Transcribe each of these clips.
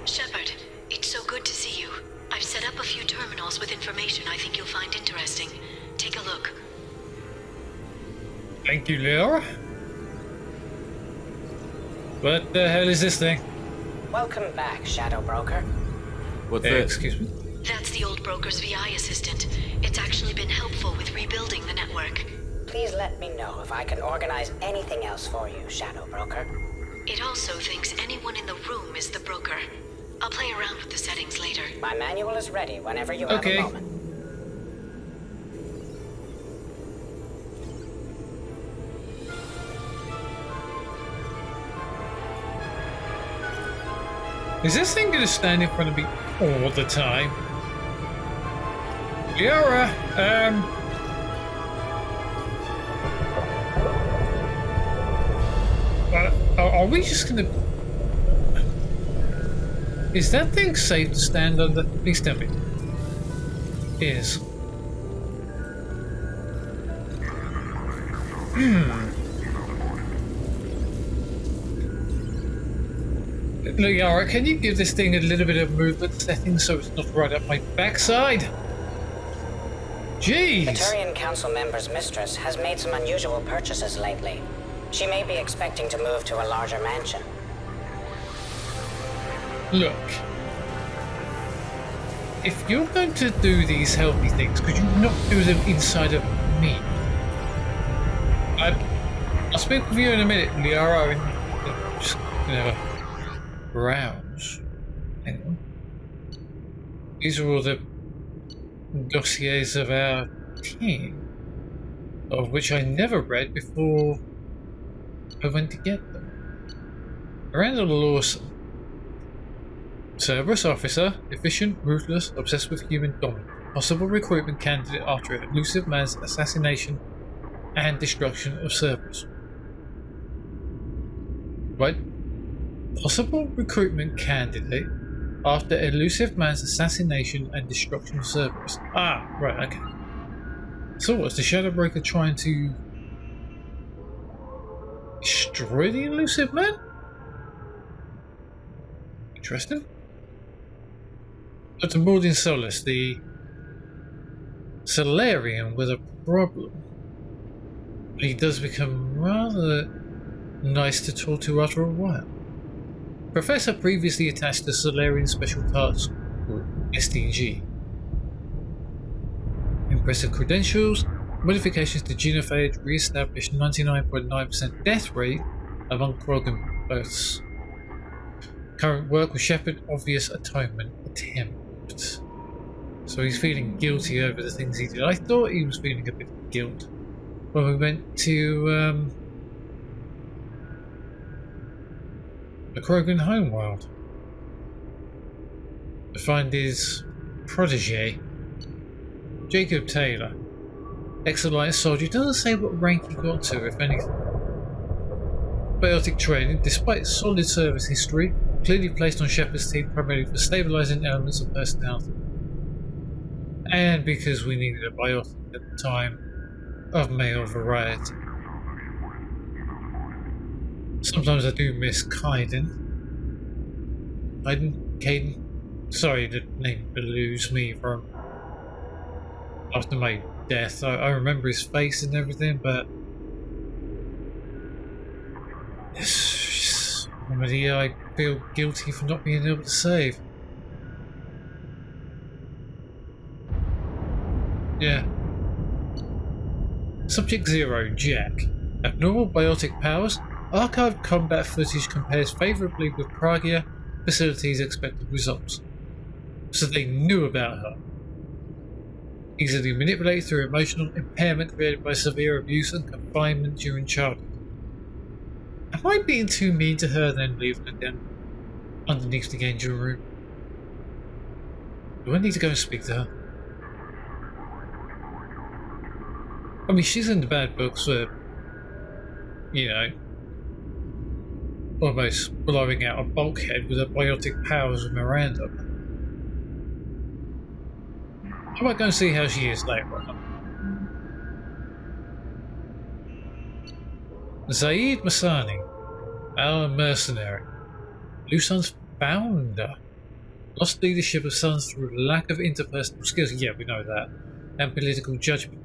Shepard, it's so good to see you. I've set up a few terminals with information I think you'll find interesting. Take a look. Thank you, Liara. What the hell is this thing? Welcome back, Shadow Broker. What's this? Excuse me? That's the old broker's VI assistant. It's actually been helpful with rebuilding the network. Please let me know if I can organize anything else for you, Shadow Broker. It also thinks anyone in the room is the broker. I'll play around with the settings later. My manual is ready whenever you have a moment. Is this thing gonna stand in front of me all the time? Liara, are we just gonna... Is that thing safe to stand under? Please tell me. Is. Liara, can you give this thing a little bit of movement settings so it's not right up my backside? Jeez! The Turian Council member's mistress has made some unusual purchases lately. She may be expecting to move to a larger mansion. Look. If you're going to do these healthy things, could you not do them inside of me? I'll speak with you in a minute, Liara, and I'm just gonna have a browse. Hang on. These are all the dossiers of our team, of which I never read before I went to get them. Miranda Lawson. Cerberus officer, efficient, ruthless, obsessed with human dominance. Possible recruitment candidate after an elusive man's assassination and destruction of Cerberus. Right? Possible recruitment candidate after elusive man's assassination and destruction of Cerberus. Ah, right, okay. So what's the Shadow Broker trying to destroy the elusive man? Interesting. Dr. Mordin Solus, the Solarian with a problem. He does become rather nice to talk to after a while. Professor previously attached to Solarian Special Task Group, SDG. Impressive credentials, modifications to genophage, re-established 99.9% death rate among Krogan births. Current work with Shepard, obvious atonement attempt. So he's feeling guilty over the things he did. I thought he was feeling a bit of guilt when we went to the Krogan homeworld to find his protege, Jacob Taylor. Ex-Alliance soldier, doesn't say what rank he got to, if anything. Biotic training, despite solid service history, clearly placed on Shepard's team primarily for stabilizing elements of personality. And because we needed a biotic at the time of male variety. Sometimes I do miss Caden. Sorry, the name eludes me from after my death. I remember his face and everything, but somebody I feel guilty for not being able to save. Yeah. Subject 0, Jack. Abnormal biotic powers. Archived combat footage compares favourably with Pragia facility's expected results. So they knew about her. Easily manipulated through emotional impairment created by severe abuse and confinement during childhood. Am I being too mean to her then, leaving her down underneath the engine room? Do I need to go and speak to her? I mean, she's in the bad books for, you know, almost blowing out a bulkhead with her biotic powers with Miranda. I might go and see how she is later on. Zaid Masani, our mercenary, Lusan's founder. Lost leadership of sons through lack of interpersonal skills. Yeah, we know that. And political judgment.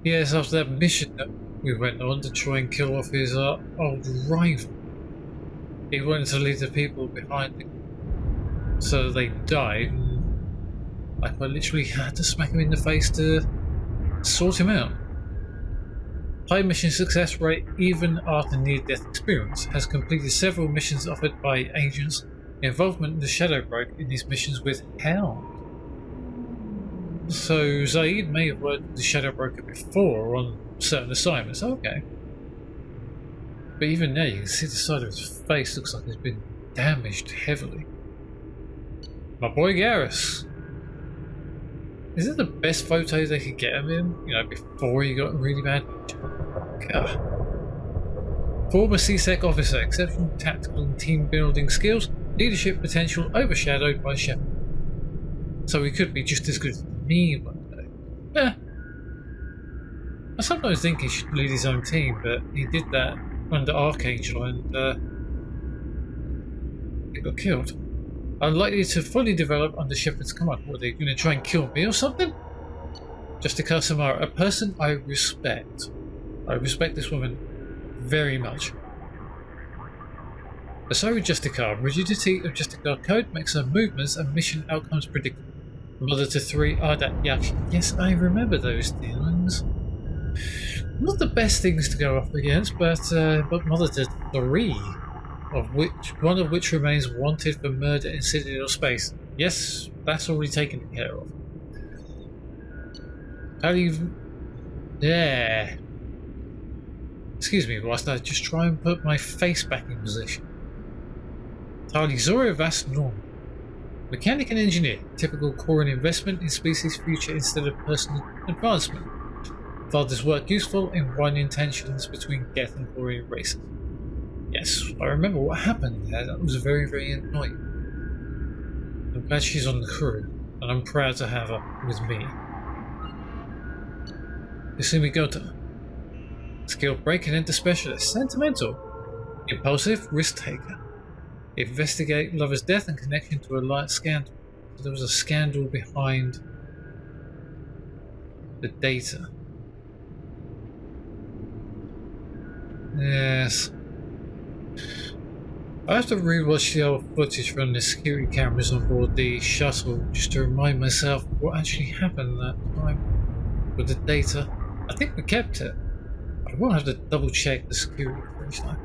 Yes, after that mission that we went on to try and kill off his old rival. He wanted to leave the people behind him so that they died. I quite literally had to smack him in the face to sort him out. High mission success rate even after near-death experience. Has completed several missions offered by agents. Involvement in the Shadow Broker in these missions with Hound. So Zaid may have worked with the Shadow Broker before on certain assignments. Okay. But even there, you can see the side of his face looks like it's been damaged heavily. My boy Garrus. Is it the best photo they could get of him? You know, before he got really bad? God. Former CSEC officer, exceptional tactical and team building skills, leadership potential overshadowed by Shepard. So he could be just as good as me one day. Yeah. I sometimes think he should lead his own team, but he did that under Archangel and he got killed. Unlikely to fully develop under Shepard's command. What, are they going to try and kill me or something? Justica Samara, a person I respect. I respect this woman very much. So with Justica, rigidity of Justica code makes her movements and mission outcomes predictable. Mother to 3 Ardat Yakshi. Yes, I remember those things. Not the best things to go up against, but Mother to 3. One of which remains wanted for murder in Citadel space. Yes, that's already taken care of. How do you... Yeah. Excuse me whilst I just try and put my face back in position. Tali Zora Vast Norm. Mechanic and engineer. Typical core and investment in species future instead of personal advancement. Father's work useful in one intentions between Geth and Quarian races. Yes, I remember what happened there. That was very, very annoying. I'm glad she's on the crew, and I'm proud to have her with me. Yasumi Gota. Skill break and enter specialist. Sentimental. Impulsive risk taker. Investigate lover's death and connection to a light scandal. So there was a scandal behind the data. Yes. I have to rewatch the old footage from the security cameras on board the shuttle just to remind myself what actually happened that time with the data. I think we kept it. I will have to double check the security footage though.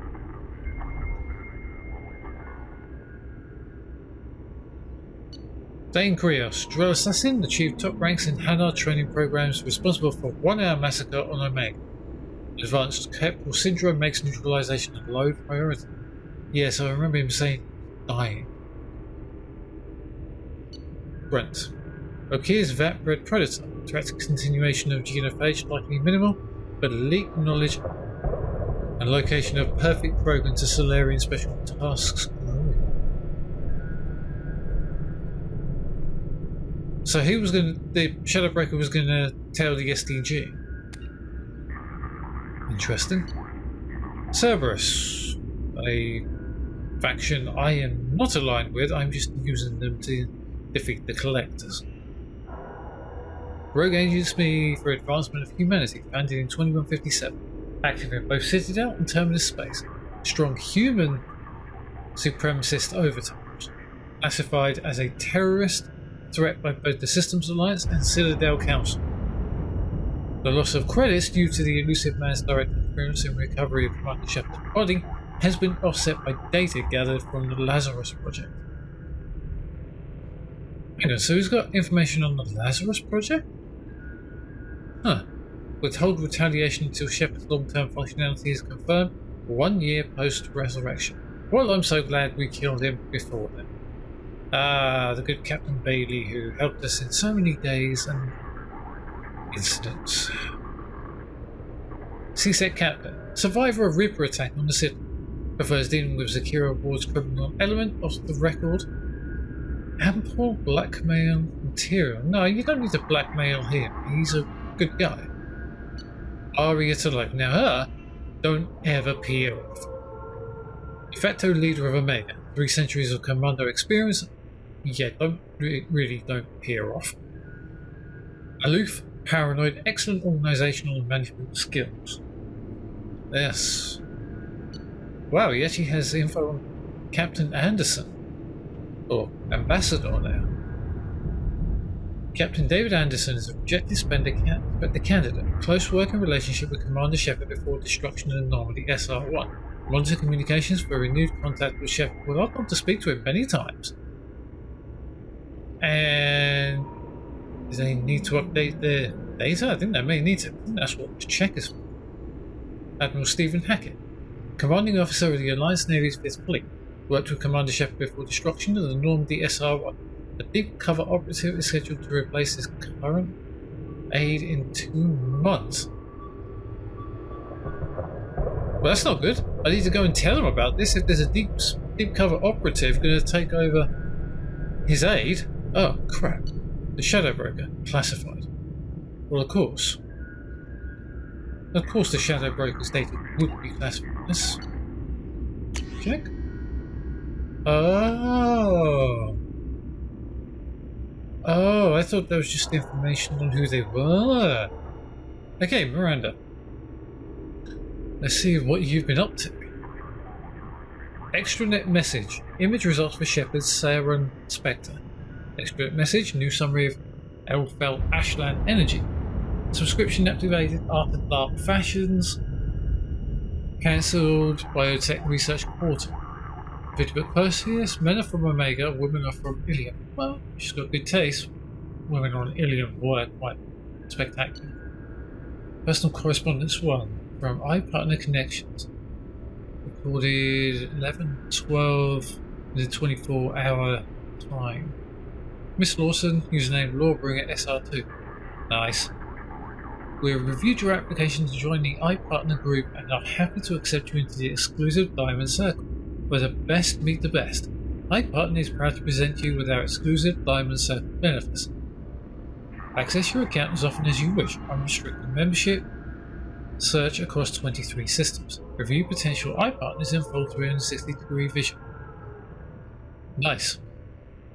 Dane Krios, drill assassin, achieved top ranks in Hanar training programs, responsible for 1-hour massacre on Omega. Advanced Keppel syndrome makes neutralization a low priority. Yes, I remember him saying dying. Brent. Okir's vat-bred predator. Threat continuation of genophage likely minimal, but leaked knowledge and location of perfect program to Solarian special tasks. So he was the Shadowbreaker was gonna tell the SDG. Interesting. Cerberus, a faction I am not aligned with. I'm just using them to defeat the Collectors. Rogue Agency for Advancement of Humanity, founded in 2157, active in both Citadel and Terminus space. Strong human supremacist overtones, classified as a terrorist threat by both the Systems Alliance and Citadel Council. The loss of credits due to the elusive man's direct interference in recovery of Commander Shepard's body has been offset by data gathered from the Lazarus Project. Hang on, so he's got information on the Lazarus Project? Huh. Withhold retaliation until Shepard's long-term functionality is confirmed 1 year post-resurrection. Well, I'm so glad we killed him before then. Ah, the good Captain Bailey who helped us in so many days and incidents. CSEC Captain, survivor of Reaper attack on the city, prefers dealing with Zakira Ward's criminal element of the record. Ample blackmail material. No, you don't need to blackmail him. He's a good guy. Aria to life. Now her, don't ever peel off. De facto leader of Omega, 3 centuries of commando experience, Yeah, really don't peer off. Aloof, paranoid, excellent organizational and management skills. Yes. Wow, he actually has info on Captain Anderson. Or Ambassador now. Captain David Anderson is a rejected spectre candidate. Close working relationship with Commander Shepard before destruction of anomaly SR-1. Monitor communications for renewed contact with Shepard. Well, I've gone to speak to him many times. And do they need to update their data? I think they may need to. I think that's what the check is for. Admiral Stephen Hackett, commanding officer of the Alliance Navy's 5th Fleet, worked with Commander Shepard before destruction of the Normandy SR-1. A deep cover operative is scheduled to replace his current aide in 2 months. Well, that's not good. I need to go and tell him about this. If there's a deep cover operative going to take over his aide, oh crap! The Shadow Broker classified. Well, of course, the Shadow Broker's data would be classified. Let's check. Oh, I thought that was just information on who they were. Okay, Miranda. Let's see what you've been up to. Extranet message. Image results for Shepard's Saron Spectre. Extranet message. New summary of Elfell Ashland Energy. Subscription activated after dark fashions. Cancelled Biotech Research Quarter. Vidbert Perseus. Men are from Omega. Women are from Ilium. Well, she's got good taste. Women on Ilium were quite spectacular. Personal correspondence 1 from iPartner Connections. Recorded 11:12 in the 24-hour time. Miss Lawson, username Lawbringer SR2. Nice. We have reviewed your application to join the iPartner group and are happy to accept you into the exclusive Diamond Circle, where the best meet the best. iPartner is proud to present you with our exclusive Diamond Circle benefits. Access your account as often as you wish. Unrestricted membership. Search across 23 systems. Review potential iPartners in full 360-degree vision. Nice.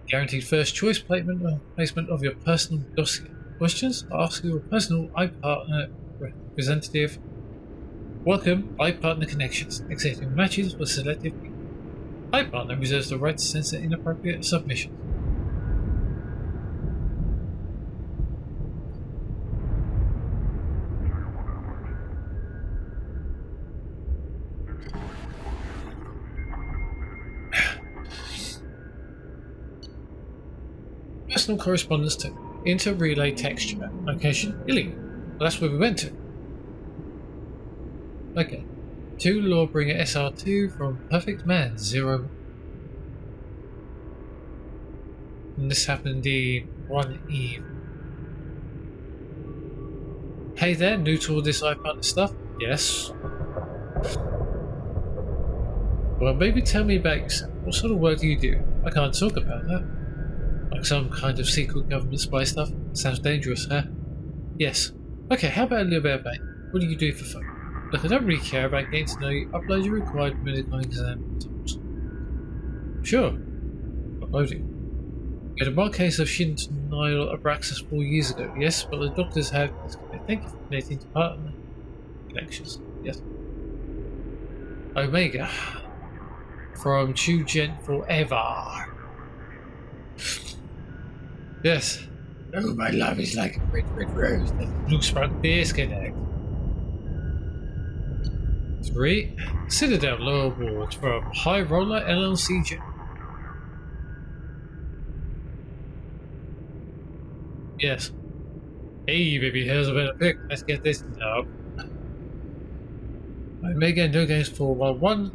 Guaranteed first choice placement of your personal dossier. Questions? Ask your personal iPartner representative. Welcome, iPartner Connections. Accepting matches for selected people. iPartner reserves the right to censor inappropriate submissions. Personal correspondence to Inter-relay texture. Location Ilium. Well, that's where we went to. Okay. To Lawbringer SR2 from Perfect Man 0. And this happened in 1 Eve. Hey there, new to all this iPartner stuff? Yes. Well, maybe tell me about yourself. What sort of work do you do? I can't talk about that. Like some kind of secret government spy stuff? Sounds dangerous, huh? Yes. Okay, how about a little bit about you? What do you do for fun? Look, I don't really care about getting to know you. Upload your required medical exam results. Sure. Uploading. We had a mild case of Shintonile Abraxas 4 years ago. Yes, but the doctors have... Thank you for donating to partner connections. Yes. Omega. From Chu Gent Forever. Yes. Oh, my love is like a red, red rose that looks from disconnect. 3. Citadel Lower Board from High Roller LLC Jet. Yes. Hey, baby, here's a better pick. Let's get this up. Omega No Games 411.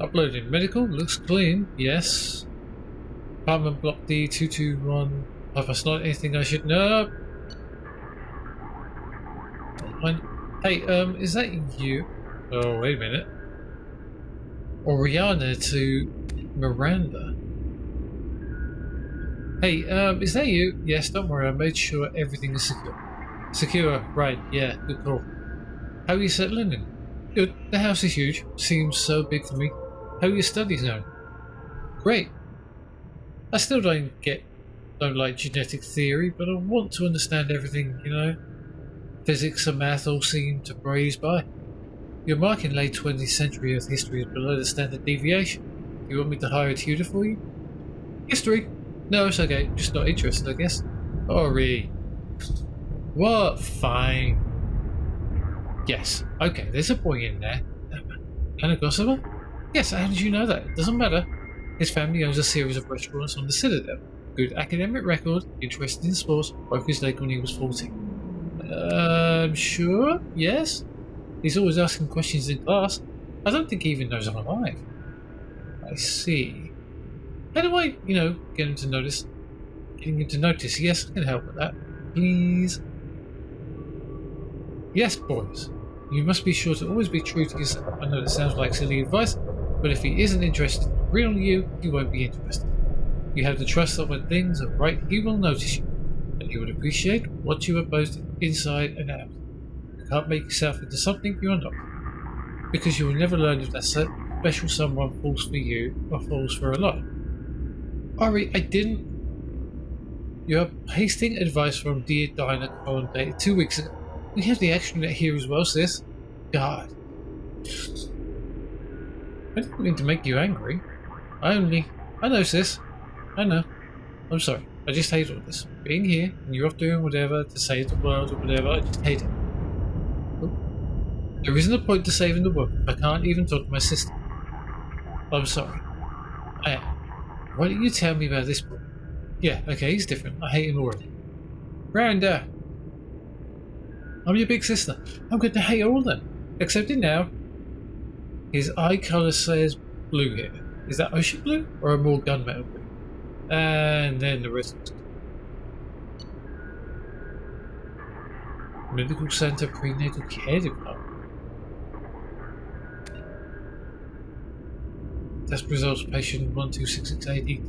Uploading medical. Looks clean. Yes. Apartment Block D221. Have I not anything I should know? Hey, is that you? Oh, wait a minute. Oriana to Miranda. Hey, is that you? Yes, don't worry, I made sure everything is secure. Secure, right, yeah, good call. How are you settling in? Good, the house is huge. Seems so big for me. How are your studies going? Great. I still don't like genetic theory, but I want to understand everything, you know? Physics and math all seem to breeze by. Your mark in late 20th century Earth history is below the standard deviation. Do you want me to hire a tutor for you? History? No, it's okay. Just not interested, I guess. Sorry. What? Fine. Yes. Okay, there's a boy in there. And a gossiper? Yes, how did you know that? It doesn't matter. His family owns a series of restaurants on the Citadel. Good academic record, interested in sports, broke his leg when he was 14. Sure? Yes? He's always asking questions in class. I don't think he even knows I'm alive. I see. How do I, get him to notice? Getting him to notice, yes, I can help with that. Please? Yes, boys. You must be sure to always be true to yourself. I know that sounds like silly advice, but if he isn't interested in real you, he won't be interested. You have to trust that when things are right, he will notice you, and he will appreciate what you are both inside and out. You can't make yourself into something you are not, because you will never learn if that special someone falls for you or falls for a lie. Ari, I didn't. You are pasting advice from Dear Dinah Colin dated 2 weeks ago. We have the action here as well, sis. God. I didn't mean to make you angry. I know, sis. I know. I'm sorry. I just hate all this. Being here, and you're off doing whatever to save the world or whatever, I just hate it. Oh. There isn't a point to saving the world if I can't even talk to my sister. I'm sorry. I am. Why don't you tell me about this boy? Yeah, okay, he's different. I hate him already. Miranda! I'm your big sister. I'm going to hate all of them. Except it now. His eye colour says blue here. Is that ocean blue or a more gunmetal blue? And then the rest. Medical Center Prenatal Care Department. Test results patient 126680.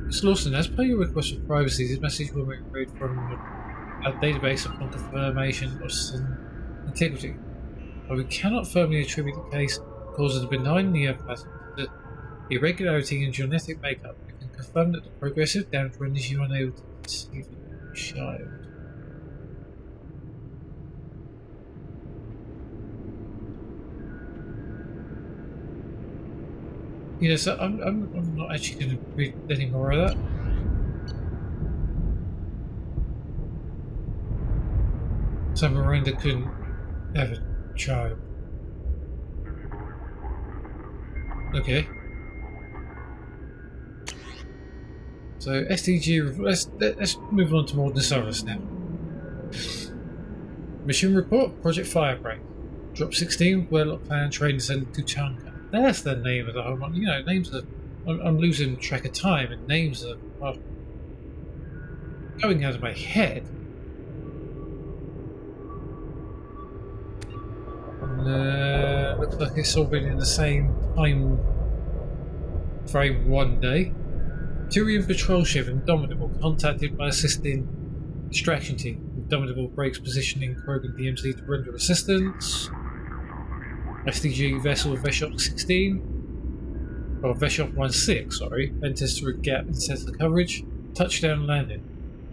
Miss Lawson, as per your request for privacy, this message will be read from a database upon confirmation of integrity. But we cannot firmly attribute the case cause of the benign neoplasm to irregularity in genetic makeup. We can confirm that the progressive damage renders you unable to conceive a child. Yes, I'm not actually going to read any more of that. So Miranda couldn't have a child. Okay. So SDG, let's move on to Mordin Solus now. Mission report: Project Firebreak. Drop 16. Warlock Plan Training Center to Chanka. That's the name of the whole one. Names are. I'm losing track of time, and names are going out of my head. Looks like it's all been in the same time frame one day. Tyrian patrol ship Indomitable contacted by assisting extraction team. Indomitable breaks positioning Krogan DMC to render assistance. SDG vessel Veshop 16, or Veshop 16, sorry, enters through a gap in sensor coverage. Touchdown landing.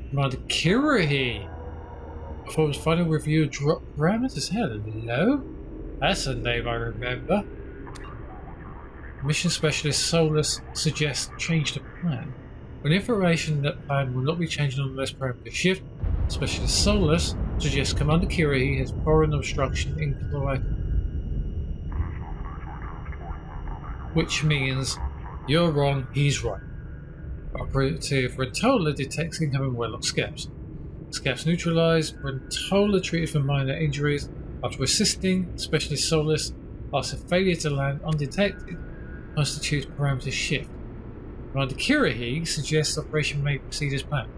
Commander Kirahi. Performs final review of drop parameters. Hello? That's a name I remember. Mission Specialist Solus suggests change to plan. With information that plan will not be changed unless parameter shift, Specialist Solus suggests Commander Kirahi has foreign obstruction in cloaca. Which means you're wrong, he's right. Operative Rentola detects incoming Warlock scabs. Scabs neutralized, Rentola treated for minor injuries. After assisting, Specialist Solus after failure to land undetected constitutes parameter shift. Commander Kirahi suggests operation may proceed as planned.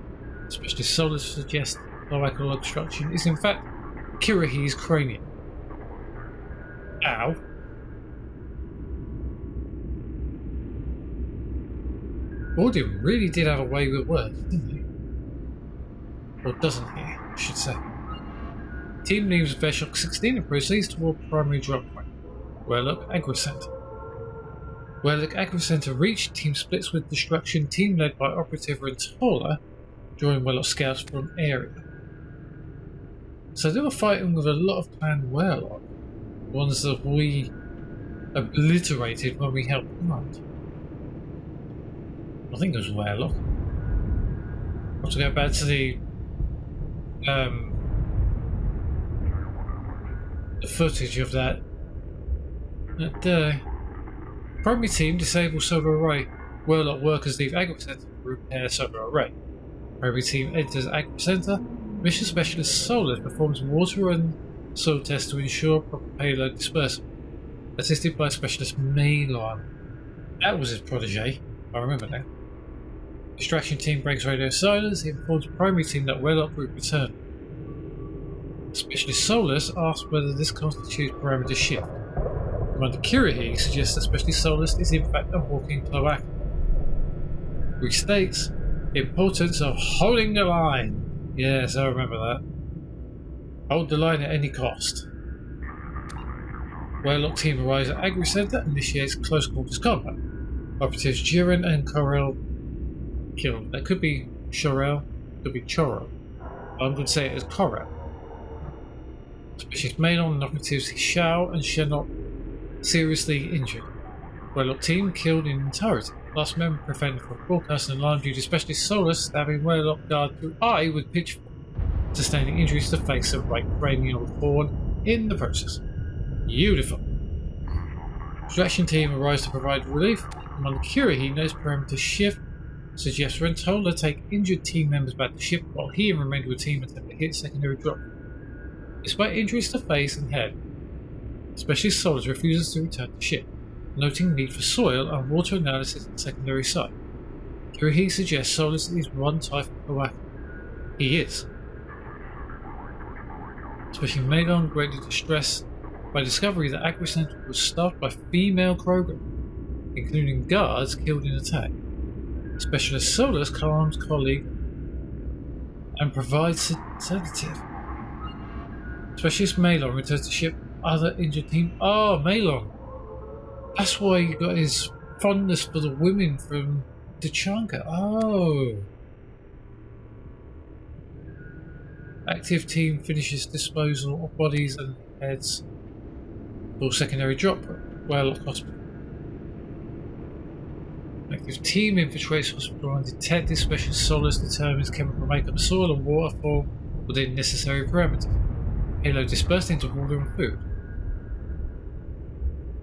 Specialist Solus suggests cloacal obstruction is in fact Kirahi's cranium. Ow. Mordin really did have a way with words, didn't he? Or doesn't he, I should say. Team leaves Veshok 16 and proceeds toward primary drop point. Warlock Agri Center. Where the Agri Center reached, team splits with Destruction, team led by Operative Rentola, drawing Warlock scouts from area. So they were fighting with a lot of clan Warlock, ones that we obliterated when we helped them out. I think it was Warlock. I'll have to go back to the footage of that day. Primary team disable solar array. Warlock workers leave Agri Center to repair solar array. Primary team enters Agri Center. Mission Specialist Solus performs water and soil tests to ensure proper payload dispersal. Assisted by Specialist Malon. That was his protege. I remember now. Distraction team breaks radio silence. It informs primary team that Warlock group returned. Specialist Solus asks whether this constitutes parameter shift. Commander Kirihi suggests that Specialist Solus is in fact a walking cloaca. Restates importance of holding the line. Yes, I remember that. Hold the line at any cost. Warlock team arrives at Agri Center and initiates close quarters combat. Operatives Jiren and Corel killed. That could be Chorel, could be Choro. I'm going to say it as Corel. Specialist Malon and operatives Xiao and Shenok seriously injured. Warlock team killed in entirety. Last member prevented from broadcasting an alarm due to Specialist Solus stabbing Warlock guard through eye with pitchfork, sustaining injuries to face and right cranial horn in the process. Beautiful. Distraction team arrives to provide relief. Commander Kirihi knows parameter shift, suggests Rentola take injured team members back to ship while he and remainder of the team attempt to hit secondary drop. Despite injuries to face and head, Specialist Solus refuses to return to ship, noting need for soil and water analysis at the secondary site. Kirihi suggests Solus is one type of cloaca. He is. Especially Malon greatly distressed by discovery that Agri Center was staffed by female Krogan, including guards killed in attack. Specialist Solus calms colleague and provides sedative. Specialist Malon returns to ship other injured team. Oh, Malon! That's why he got his fondness for the women from Tachanka. Oh! Active team finishes disposal of bodies and heads for secondary drop. Warlock Hospital. Active team infiltrates hospital and detective Specialist Solus determines chemical makeup, soil and water fall within necessary parameters. Payload dispersed into water and food.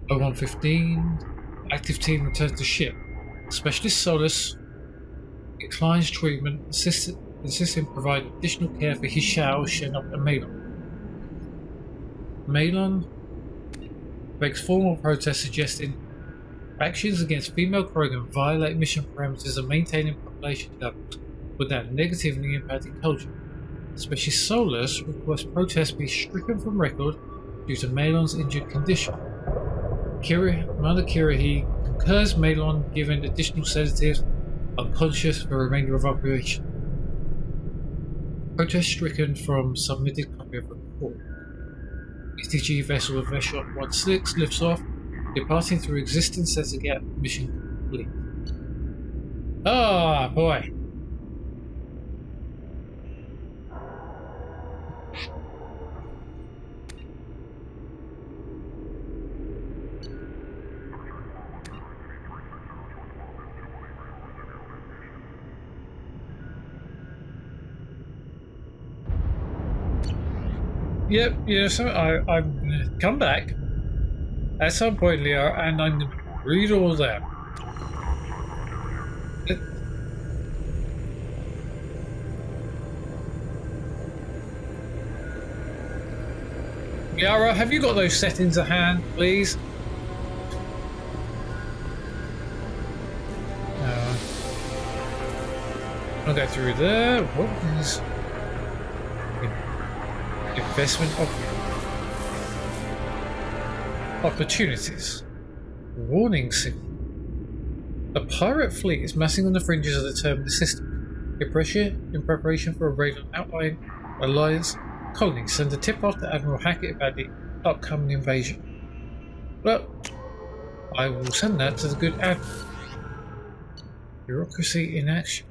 0115. Active team returns to ship. Specialist Solus declines treatment, insisting provide additional care for Hishao, Shenok and Malon. Malon makes formal protest suggesting actions against female Krogan violate mission parameters and maintaining population levels without negatively impacting culture. Specialist Solus requests protests be stricken from record due to Malon's injured condition. Commander Kirihi concurs Malon given additional sedatives, unconscious for the remainder of operation. Protest stricken from submitted copy of report. STG vessel of Veshot 16 lifts off, departing through existing center gap. Mission complete. Ah, boy. Yep, yeah, so I'm going to come back at some point, Liara, and I'm going to read all that. Liara, have you got those settings at hand, please? I'll go through there. What is investment opportunities? Warning signal. A pirate fleet is massing on the fringes of the terminus system. In preparation for a raid on outlying alliance colonies, send a tip off to Admiral Hackett about the upcoming invasion. Well, I will send that to the good admin. Bureaucracy in action.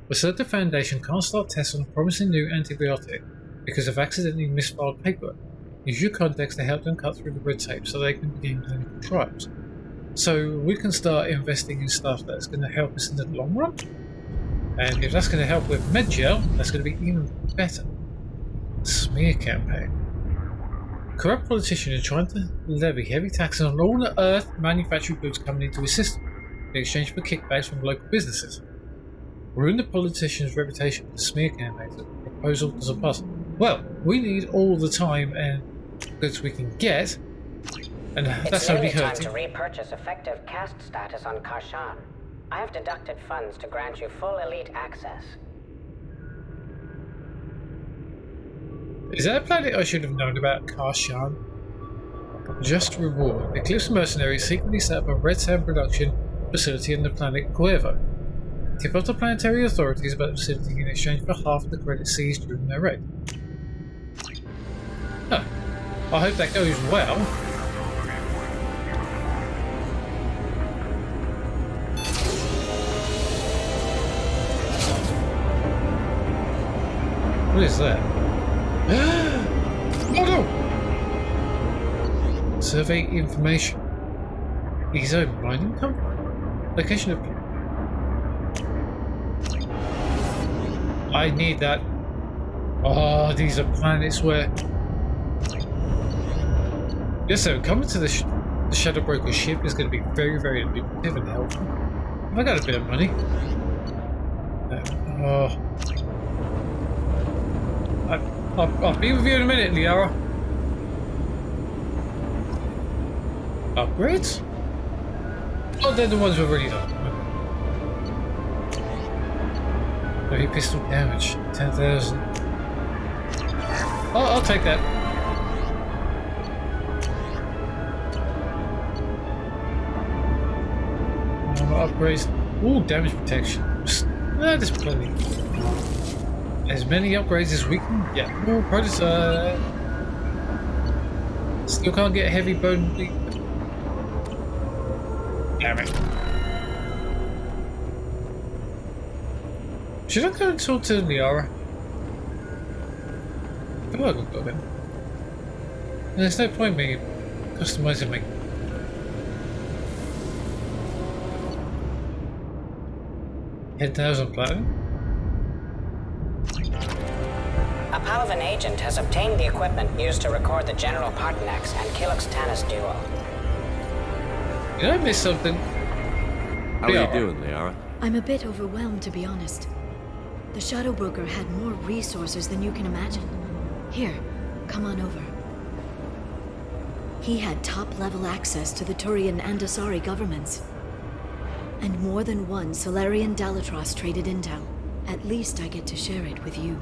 We said the Foundation can't start tests on a promising new antibiotic because of accidentally misfiled paper. Use your contacts to help them cut through the red tape so they can begin clinical trials. So we can start investing in stuff that's going to help us in the long run. And if that's going to help with MedGel, that's going to be even better. Smear campaign. Corrupt politicians are trying to levy heavy taxes on all the Earth manufactured goods coming into his system in exchange for kickbacks from local businesses. Ruin the politician's reputation with smear campaigns. The proposal doesn't pass. Well, we need all the time and goods we can get, and that's only hurting. It's nearly time to repurchase effective caste status on Karshan. I have deducted funds to grant you full elite access. Is that a planet I should have known about, Karshan? Just reward. Eclipse mercenaries secretly set up a red sand production facility on the planet Cuervo. Tip off the planetary authorities about the facility in exchange for half of the credits seized during their raid. Huh. I hope that goes well. What is that? Oh no! Survey information. Ezo mining company. Location of. I need that. Oh, these are planets where. Yes, so coming to the Shadow Broker ship is going to be very, very lucrative and helpful. Have I got a bit of money? I'll be with you in a minute, Liara. Upgrades? Oh, they're the ones we've already done. Heavy pistol damage, 10,000. Oh, I'll take that. Upgrades. Ooh, damage protection. There's plenty. As many upgrades as we can get. Ooh, prototype. Still can't get heavy bone. Damn it. Should I go and talk to Liara? I feel like I've got him. There's no point me customizing my. 10,000 platinum? A Palavan agent has obtained the equipment used to record the General Partinax and Kilix Tanis duo. Did I miss something? How are you doing, Liara? I'm a bit overwhelmed, to be honest. The Shadow Broker had more resources than you can imagine. Here, come on over. He had top-level access to the Turian and Asari governments. And more than one Solarian Dalatros traded intel. At least I get to share it with you.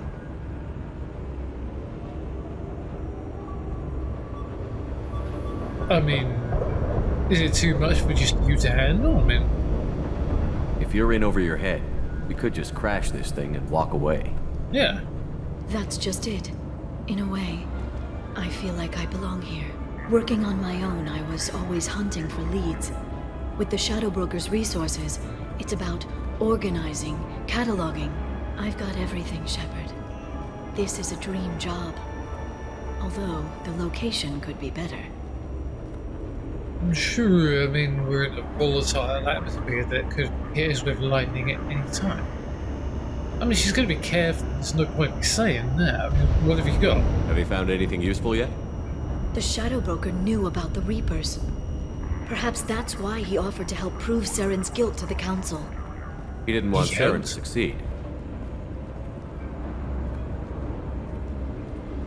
I mean, is it too much for just you to handle? I mean, If you're in over your head, we could just crash this thing and walk away. yeah. That's just it. In a way, I feel like I belong here. Working on my own, I was always hunting for leads. With the Shadow Broker's resources, it's about organizing, cataloging. I've got everything, Shepard. This is a dream job. Although, the location could be better. Sure, I mean, we're in a volatile atmosphere that could hit us with lightning at any time. I mean, she's going to be careful. There's no point me saying that. I mean, what have you got? Have you found anything useful yet? The Shadow Broker knew about the Reapers. Perhaps that's why he offered to help prove Saren's guilt to the Council. He didn't want He Saren helped. to succeed.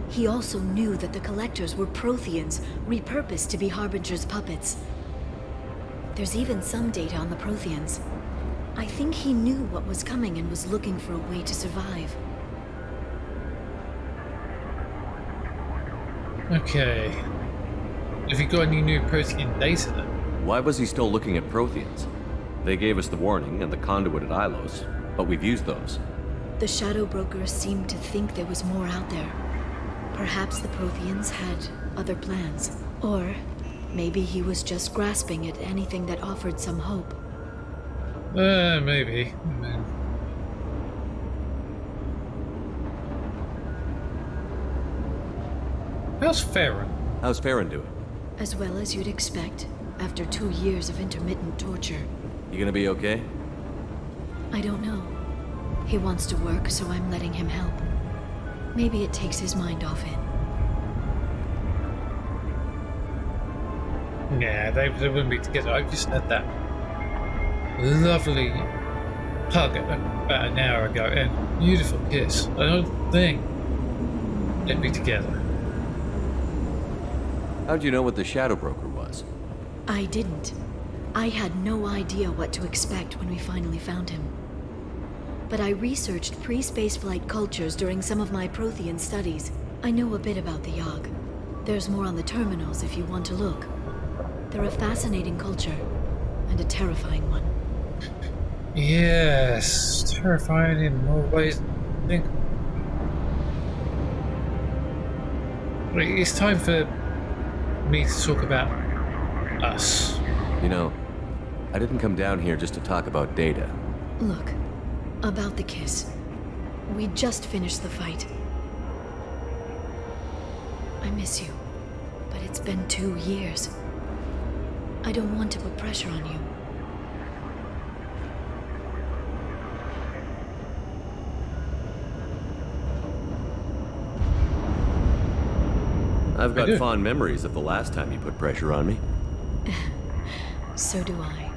He also knew that the Collectors were Protheans, repurposed to be Harbinger's puppets. There's even some data on the Protheans. I think he knew what was coming and was looking for a way to survive. Okay. Have you got any new Protean data then? Why was he still looking at Protheans? They gave us the warning and the conduit at Ilos, but we've used those. The Shadow Broker seemed to think there was more out there. Perhaps the Protheans had other plans. Or Maybe he was just grasping at anything that offered some hope. Maybe. How's Farron? How's Farron doing? As well as you'd expect, after 2 years of intermittent torture. You gonna be okay? I don't know. He wants to work, so I'm letting him help. Maybe it takes his mind off it. Yeah, they wouldn't be together. I just had that lovely hug about an hour ago and beautiful kiss. I don't think they'd be together. How'd you know what the Shadow Broker was? I didn't. I had no idea what to expect when we finally found him. But I researched pre-spaceflight cultures during some of my Prothean studies. I know a bit about the Yogg. There's more on the terminals if you want to look. They're a fascinating culture, and a terrifying one. Yes, terrifying in more ways than I think. It's time for me to talk about us. You know, I didn't come down here just to talk about Data. Look, about the kiss. We just finished the fight. I miss you, but it's been 2 years. I don't want to put pressure on you. I've got fond memories of the last time you put pressure on me. So do I.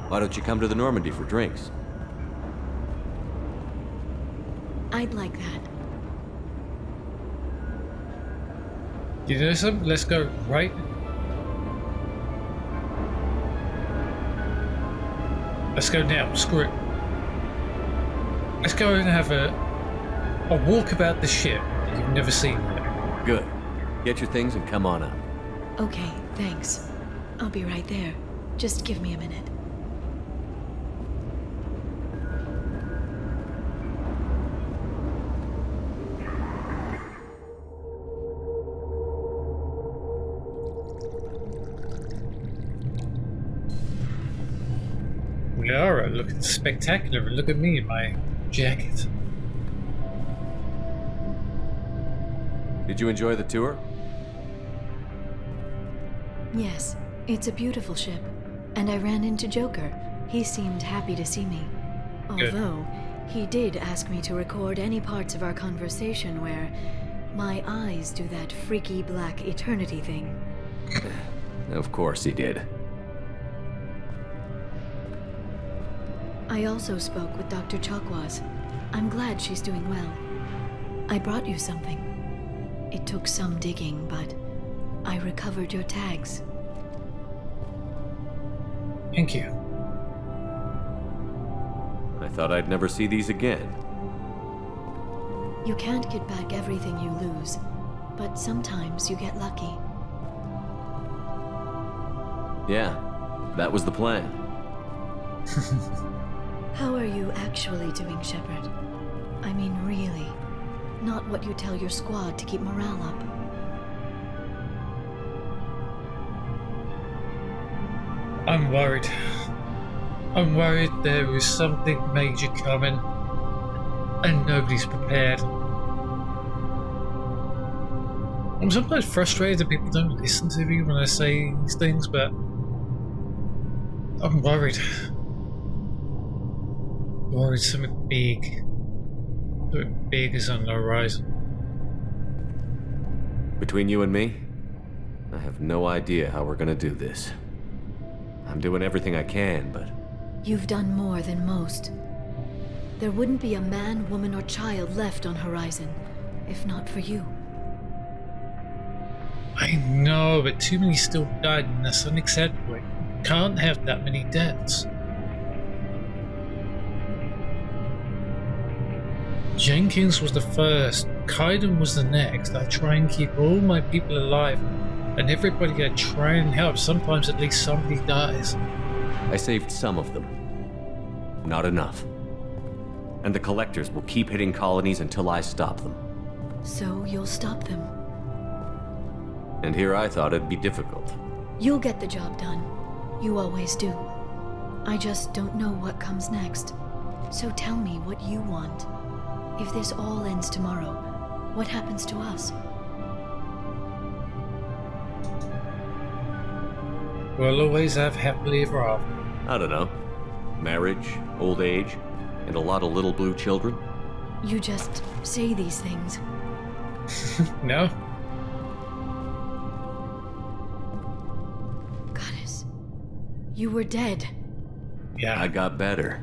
Why don't you come to the Normandy for drinks? I'd like that. You know something? Let's go right. Let's go now. Screw it. Let's go and have a walk about the ship that you've never seen yet. Good. Get your things and come on up. Okay, thanks. I'll be right there. Just give me a minute. Liara looking spectacular, and look at me in my jacket. Did you enjoy the tour? Yes, it's a beautiful ship. And I ran into Joker. He seemed happy to see me. Good. Although, he did ask me to record any parts of our conversation where my eyes do that freaky black eternity thing. Of course he did. I also spoke with Dr. Chakwas. I'm glad she's doing well. I brought you something. It took some digging, but I recovered your tags. Thank you. I thought I'd never see these again. You can't get back everything you lose, but sometimes you get lucky. Yeah, that was the plan. How are you actually doing, Shepard? I mean, really. Not what you tell your squad to keep morale up. I'm worried. I'm worried there is something major coming, and nobody's prepared. I'm sometimes frustrated that people don't listen to me when I say these things, but I'm worried. Worried something big is on the horizon. Between you and me, I have no idea how we're gonna do this. I'm doing everything I can, but... You've done more than most. There wouldn't be a man, woman, or child left on Horizon, if not for you. I know, but too many still died, and that's unacceptable. Can't have that many deaths. Jenkins was the first, Kaiden was the next. I try and keep all my people alive, and everybody I try and help, sometimes at least somebody dies. I saved some of them. Not enough. And the collectors will keep hitting colonies until I stop them. So you'll stop them? And here I thought it'd be difficult. You'll get the job done. You always do. I just don't know what comes next. So tell me what you want. If this all ends tomorrow, what happens to us? We'll always have happily ever after. I don't know. Marriage, old age, and a lot of little blue children? You just say these things. No? Goddess, you were dead. Yeah. I got better.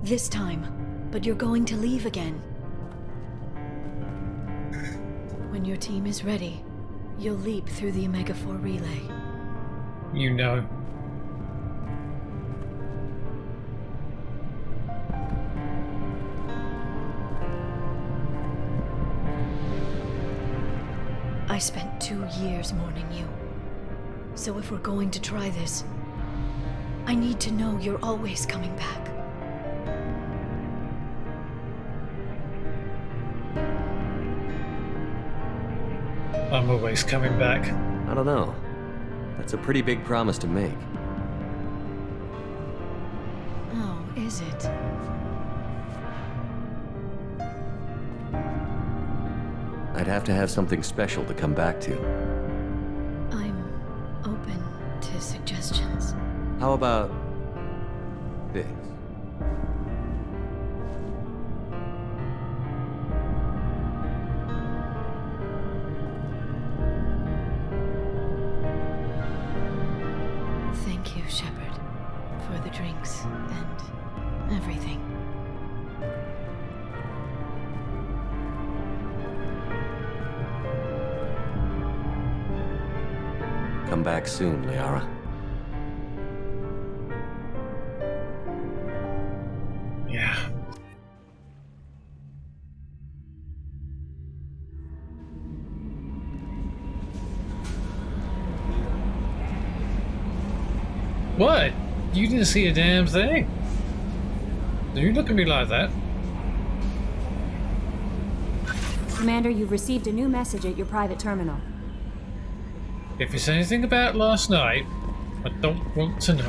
This time, but you're going to leave again. When your team is ready, you'll leap through the Omega-4 relay. You know. I spent 2 years mourning you. So if we're going to try this, I need to know you're always coming back. I'm always coming back. I don't know. That's a pretty big promise to make. Oh, is it? I'd have to have something special to come back to. I'm open to suggestions. How about this? Thank you, Shepard, for the drinks and everything. Come back soon, Liara. Yeah. What? You didn't see a damn thing? Do you look at me like that? Commander, you've received a new message at your private terminal. If it's anything about last night, I don't want to know.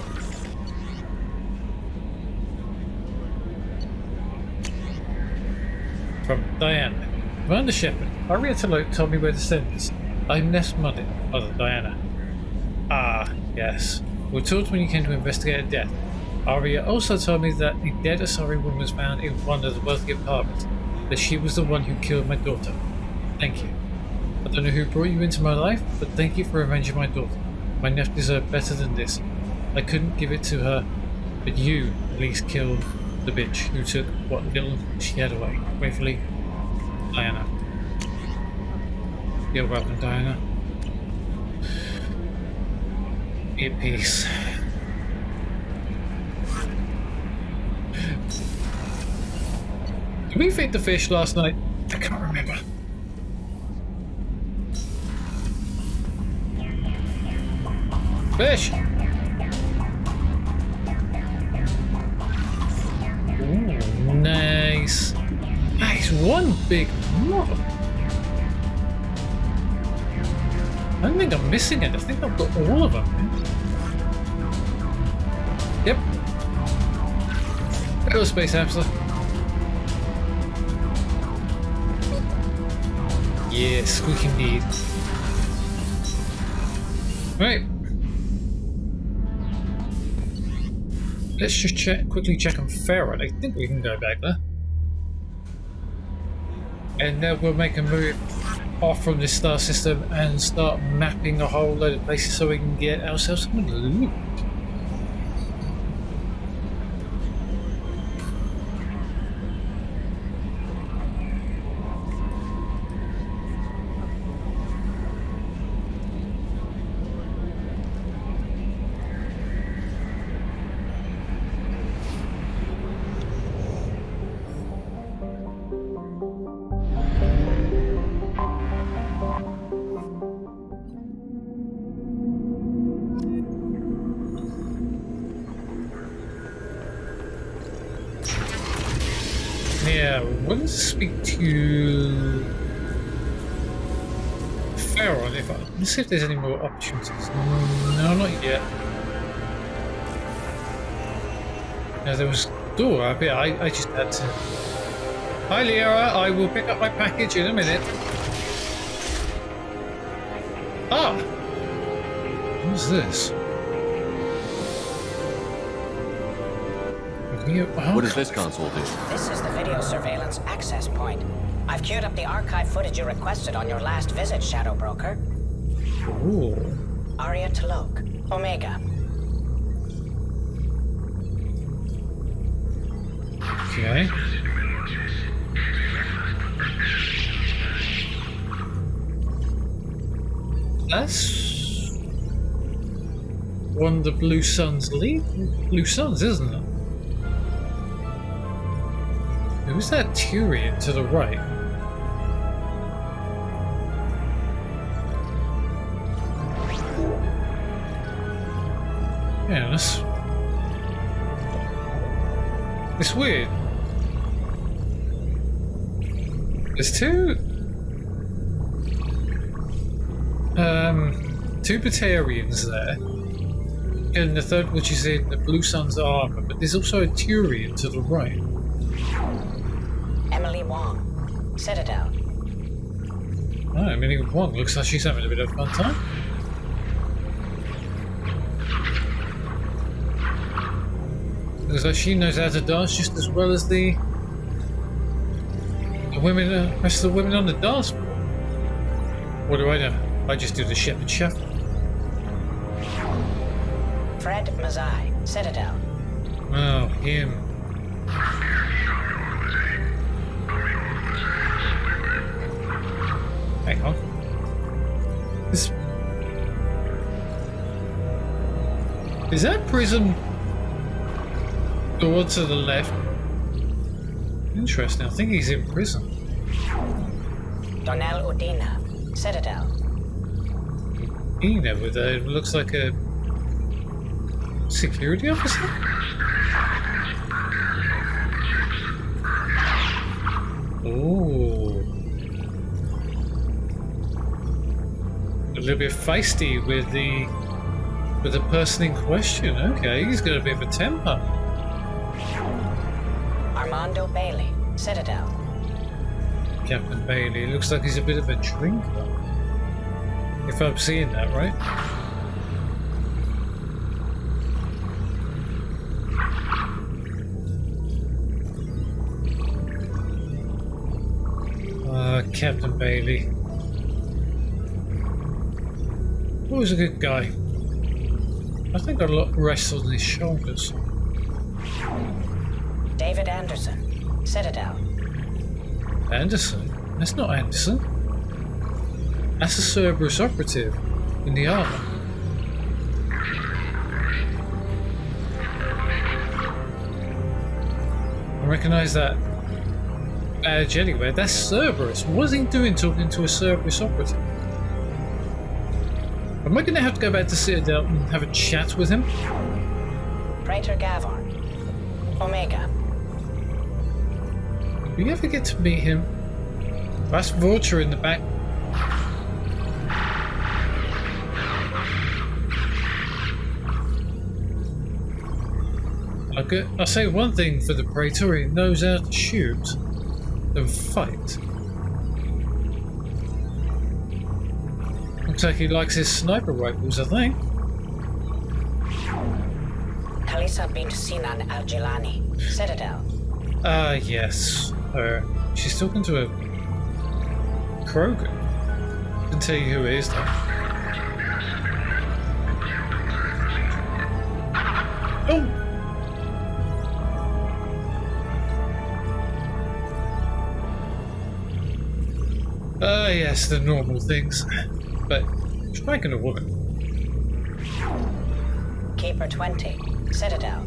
From Diana. Miranda Shepard. Arietta told me where to send this. I'm Ness Muddin, Mother Diana. Ah, yes. We were told when you came to investigate a death. Aria also told me that a dead Asari woman was found in one of the wealthy apartments. That she was the one who killed my daughter. Thank you. I don't know who brought you into my life, but thank you for avenging my daughter. My nephew deserved better than this. I couldn't give it to her, but you at least killed the bitch who took what little she had away. Gratefully, Diana. You're welcome, Diana. Be at peace. Did we feed the fish last night? I can't remember. Fish! Ooh, nice. Nice, one big mob. I don't think I'm missing it. I think I've got all of them. Yep. Hello, Space Hamster. Yes, squeak indeed. Right. Let's just quickly check on Ferret. I think we can go back there. And then we'll make a move off from this star system and start mapping a whole load of places so we can get ourselves some loot. wanted to speak to Farron. Let's see if there's any more opportunities. No, not yet. Now there was a door up here. I just had to. Hi, Liara. I will pick up my package in a minute. Ah! What's this? What does this console do? This is the video surveillance access point. I've queued up the archive footage you requested on your last visit, Shadow Broker. Ooh. Aria Talok, Omega. Okay. That's one of the Blue Suns Blue Suns, isn't it? Who's that Turian to the right? Yeah, it's weird. There's two Batarians there. And the third, which is in the Blue Sun's armor, but there's also a Turian to the right. Emily Wong, Citadel. Oh, Emily Wong looks like she's having a bit of a fun time. Looks like she knows how to dance just as well as the women, rest of the women on the dance floor. What do I know? I just do the shepherd shuffle. Fred Mazai, Citadel. Oh, him. Hang on. Is that prison door to the left? Interesting. I think he's in prison. Donnell Udina, Citadel. Udina with a looks like a security officer. Ooh. A little bit feisty with the person in question. Okay, he's got a bit of a temper. Armando Bailey, Citadel. Captain Bailey looks like he's a bit of a drinker. If I'm seeing that right. Captain Bailey. Always a good guy. I think a lot rests on his shoulders. David Anderson, Citadel. Anderson? That's not Anderson. That's a Cerberus operative in the armor. I recognize that badge anyway. That's Cerberus. What is he doing talking to a Cerberus operative? Am I going to have to go back to Citadel and have a chat with him? Praetor Gavorn, Omega. Do you ever get to meet him? That's Vulture in the back. I'll say one thing for the Praetor, he knows how to shoot and fight. Looks like he likes his sniper rifles, I think. Kalisa bint Sinan Al-Jilani, Citadel. Ah, yes. Her. She's talking to a Krogan. Didn't tell you who it is, though. Oh! Ah, yes, the normal things. But striking a woman. Keeper 20, Citadel.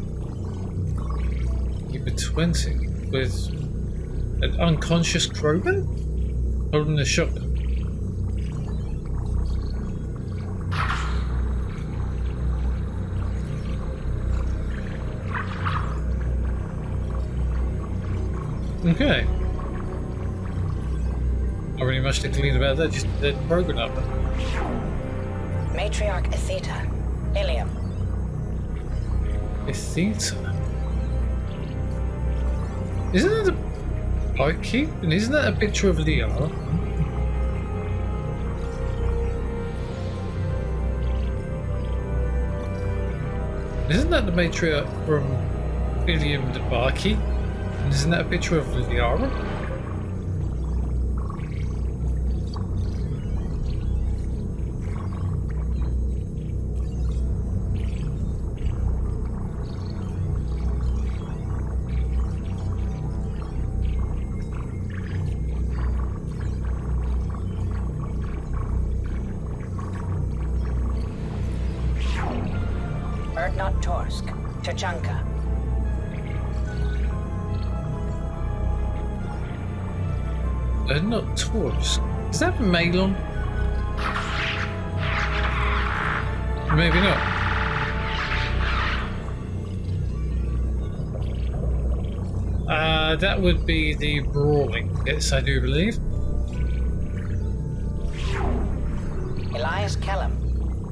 Keeper 20 with an unconscious Krogan holding a shotgun. Okay. Not really much to glean about that, just the program number. Matriarch Atheta. Ilium. Atheta. Isn't that a barkeep? And isn't that a picture of Liara? Isn't that the matriarch from Ilium the barkeep? And isn't that a picture of Liara? Erdnot Torsk. Tuchanka. Not Taurus. Is that Malon? Maybe not. That would be the Brawling, yes, I do believe. Elias Kellum.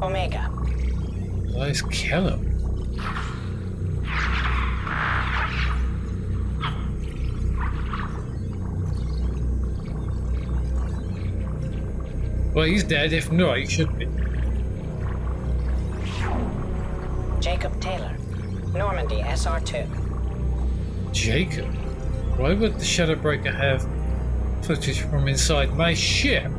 Omega. Elias Kellum. Well, he's dead. If not, he should be. Jacob Taylor. Normandy SR2. Jacob? Why would the Shadowbreaker have footage from inside my ship?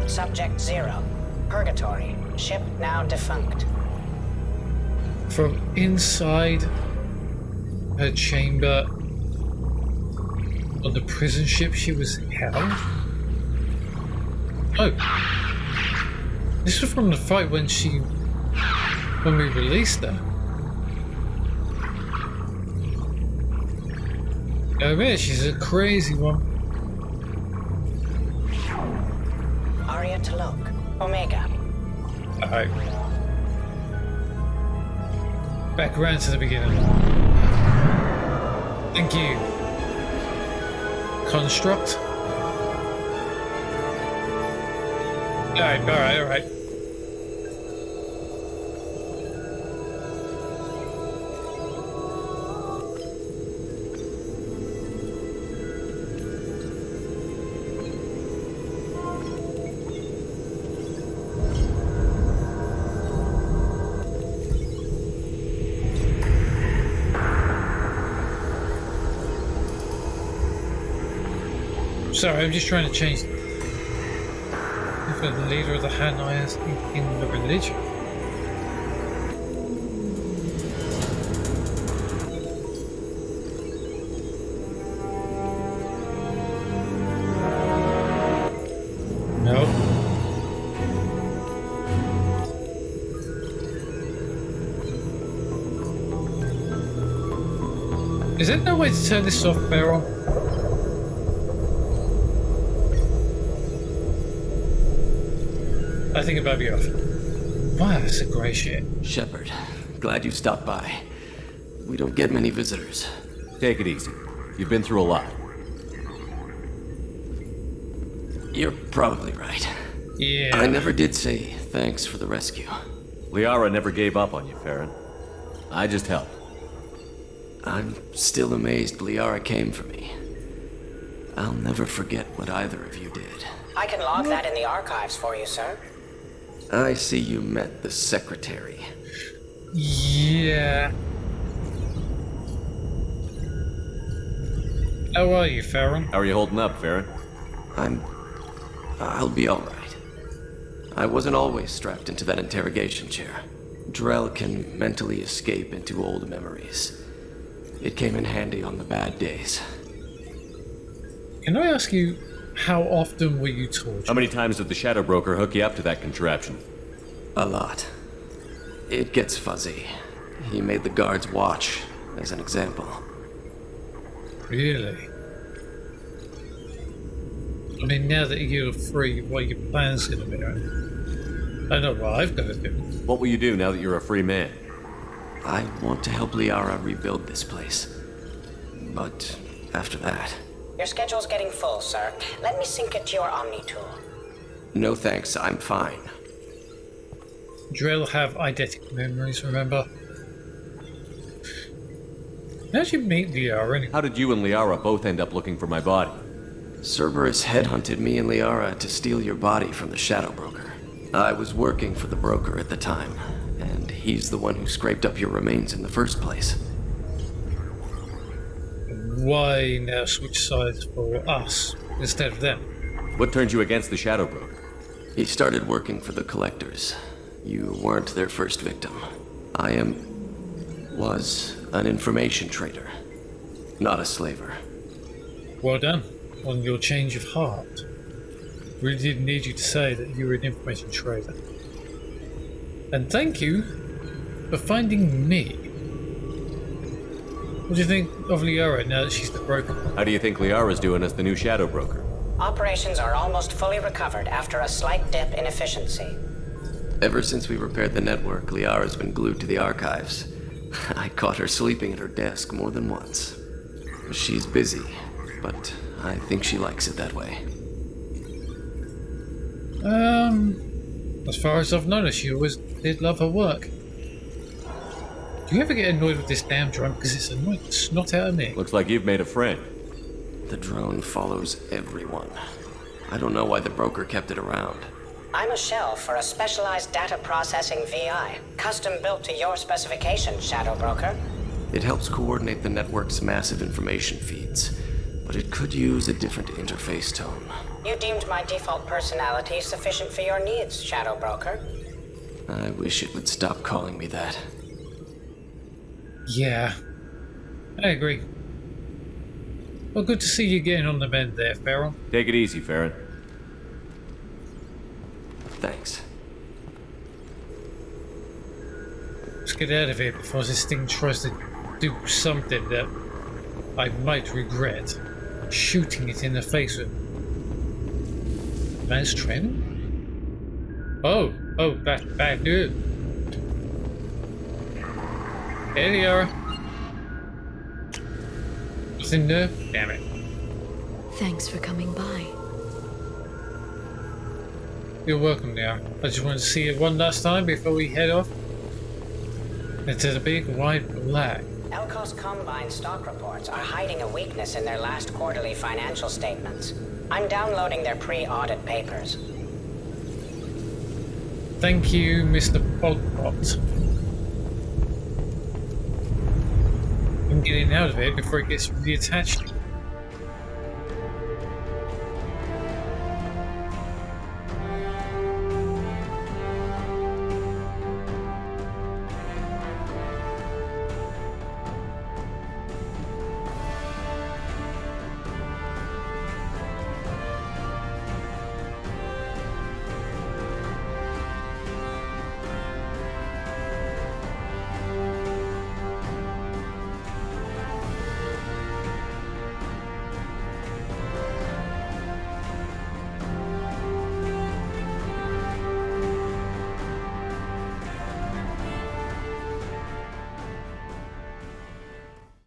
Subject 0. Purgatory. Ship now defunct. From inside her chamber on the prison ship she was held? Oh. This was from the fight when we released her. Oh man, she's a crazy one. Arya Talok. Omega. Alright. Back around to the beginning. Thank you. Construct. Alright. Sorry, I'm just trying to change for the leader of the Hanayas in the religion. No. Is there no way to turn this off, Beryl? I think it might be off. Wow, that's a great shit. Shepard, glad you stopped by. We don't get many visitors. Take it easy. You've been through a lot. You're probably right. Yeah. I never did say thanks for the rescue. Liara never gave up on you, Farron. I just helped. I'm still amazed Liara came for me. I'll never forget what either of you did. I can log that in the archives for you, sir. I see you met the secretary. Yeah. How are you, Farron? How are you holding up, Farron? I'll be alright. I wasn't always strapped into that interrogation chair. Drell can mentally escape into old memories. It came in handy on the bad days. Can I ask you, how often were you tortured? How many times did the Shadow Broker hook you up to that contraption? A lot. It gets fuzzy. He made the guards watch, as an example. Really? I mean, now that you're free, what are your plans going to be? I know what I've got to do. What will you do now that you're a free man? I want to help Liara rebuild this place. But after that... Your schedule's getting full, sir. Let me sync it to your Omni tool. No thanks, I'm fine. Drell have eidetic memories, remember? How'd you meet Liara anyway? How did you and Liara both end up looking for my body? Cerberus headhunted me and Liara to steal your body from the Shadow Broker. I was working for the broker at the time, and he's the one who scraped up your remains in the first place. Why now switch sides for us instead of them? What turned you against the Shadow Broker? He started working for the Collectors. You weren't their first victim. was an information trader, not a slaver. Well done on your change of heart. Really didn't need you to say that you were an information trader. And thank you for finding me. What do you think of Liara now that she's the broker? How do you think Liara's doing as the new Shadow Broker? Operations are almost fully recovered after a slight dip in efficiency. Ever since we repaired the network, Liara's been glued to the archives. I caught her sleeping at her desk more than once. She's busy, but I think she likes it that way. As far as I've noticed, she always did love her work. Do you ever get annoyed with this damn drone? Because it's annoying the snot out of me. Looks like you've made a friend. The drone follows everyone. I don't know why the broker kept it around. I'm a shell for a specialized data processing VI, custom built to your specifications, Shadow Broker. It helps coordinate the network's massive information feeds, but it could use a different interface tone. You deemed my default personality sufficient for your needs, Shadow Broker. I wish it would stop calling me that. Yeah, I agree. Well, good to see you getting on the mend there, Farrell. Take it easy, Farron. Thanks. Let's get out of here before this thing tries to do something that I might regret. Shooting it in the face with. Man's training? Oh, bad news. Hey, Liara. Nothing there? Damn it. Thanks for coming by. You're welcome, Liara. I just wanted to see you one last time before we head off into the big wide black. Elcos Combine stock reports are hiding a weakness in their last quarterly financial statements. I'm downloading their pre-audit papers. Thank you, Mr. Bogbot. I'm getting out of it before it gets reattached.